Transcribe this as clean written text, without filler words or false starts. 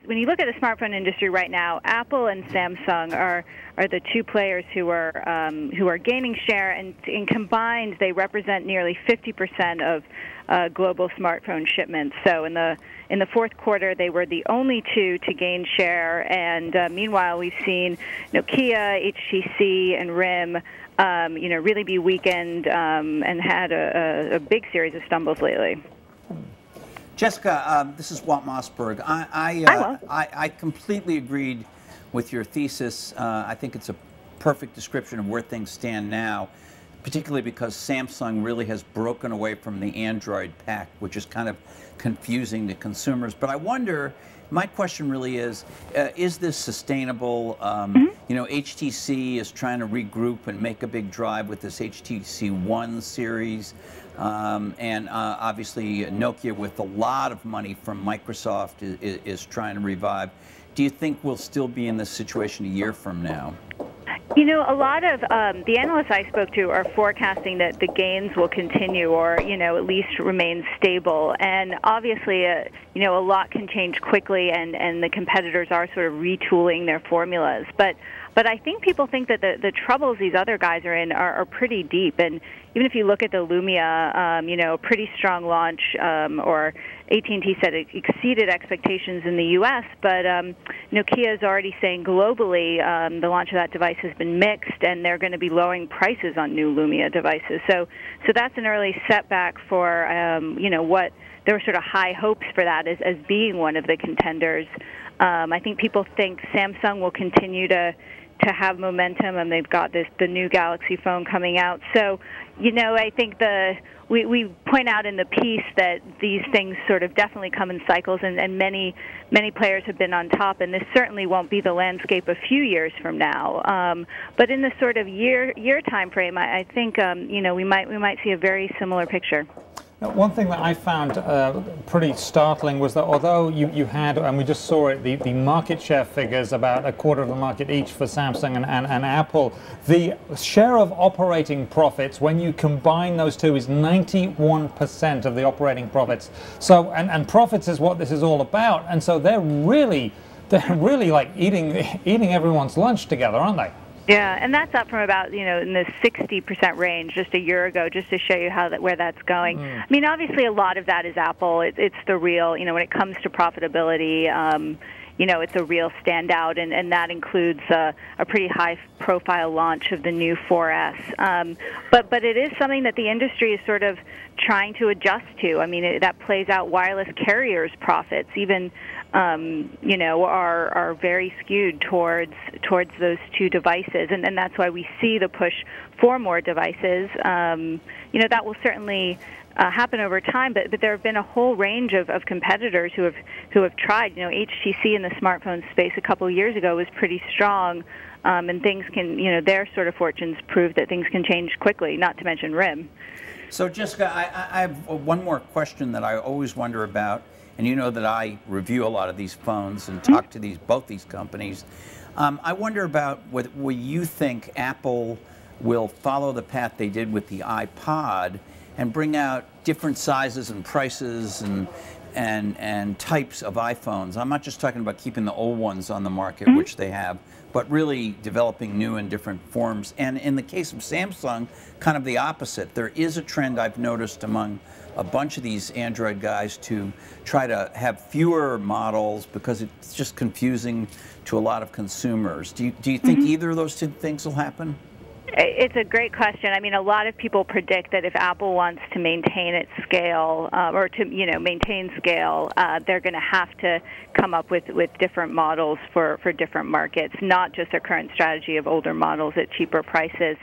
when you look at the smartphone industry right now, Apple and Samsung are the two players who are gaining share, and combined they represent nearly 50% of global smartphone shipments. So in the fourth quarter, they were the only two to gain share, and meanwhile we've seen Nokia, HTC, and RIM really be weakened and had a big series of stumbles lately. Jessica, this is Walt Mossberg. I completely agreed with your thesis. I think it's a perfect description of where things stand now, particularly because Samsung really has broken away from the Android pack, which is kind of confusing to consumers. But I wonder, my question really is this sustainable? HTC is trying to regroup and make a big drive with this HTC One series. And obviously Nokia, with a lot of money from Microsoft, is trying to revive. Do you think we'll still be in this situation a year from now? A lot of the analysts I spoke to are forecasting that the gains will continue, or at least remain stable. And obviously, a lot can change quickly, and the competitors are sort of retooling their formulas. But I think people think that the troubles these other guys are in are pretty deep. And even if you look at the Lumia, a pretty strong launch, or AT&T said it exceeded expectations in the U.S., but Nokia is already saying globally the launch of that device has been mixed, and they're going to be lowering prices on new Lumia devices. So that's an early setback for, what there were sort of high hopes for that as being one of the contenders. I think people think Samsung will continue to have momentum, and they've got the new Galaxy phone coming out. So, I think we point out in the piece that these things sort of definitely come in cycles, and many players have been on top, and this certainly won't be the landscape a few years from now. But in the sort of year time frame, I think we might see a very similar picture. Now, one thing that I found pretty startling was that although you had, and we just saw it, the market share figures, about a quarter of the market each for Samsung and Apple, the share of operating profits, when you combine those two, is 91% of the operating profits. So, and profits is what this is all about, and so they're really like eating everyone's lunch together, aren't they? Yeah, and that's up from about, in the 60% range just a year ago, just to show you where that's going. I mean, obviously a lot of that is Apple. It's the real, when it comes to profitability, it's a real standout, and that includes a pretty high-profile launch of the new 4S. But it is something that the industry is sort of trying to adjust to. I mean, that plays out. Wireless carriers' profits, even are very skewed towards those two devices, and that's why we see the push for more devices. That will certainly happen over time, but there have been a whole range of competitors who have tried. HTC in the smartphone space a couple of years ago was pretty strong, and things can, their sort of fortunes prove that things can change quickly. Not to mention RIM. So, Jessica, I have one more question that I always wonder about. And you know that I review a lot of these phones and talk to both these companies. I wonder about whether you think Apple will follow the path they did with the iPod and bring out different sizes and prices and types of iPhones. I'm not just talking about keeping the old ones on the market, which they have, but really developing new and different forms. And in the case of Samsung, kind of the opposite. There is a trend I've noticed among a bunch of these Android guys to try to have fewer models because it's just confusing to a lot of consumers. Do you think either of those two things will happen? It's a great question. I mean, a lot of people predict that if Apple wants to maintain its scale, or to maintain scale, they're going to have to come up with different models for different markets, not just their current strategy of older models at cheaper prices.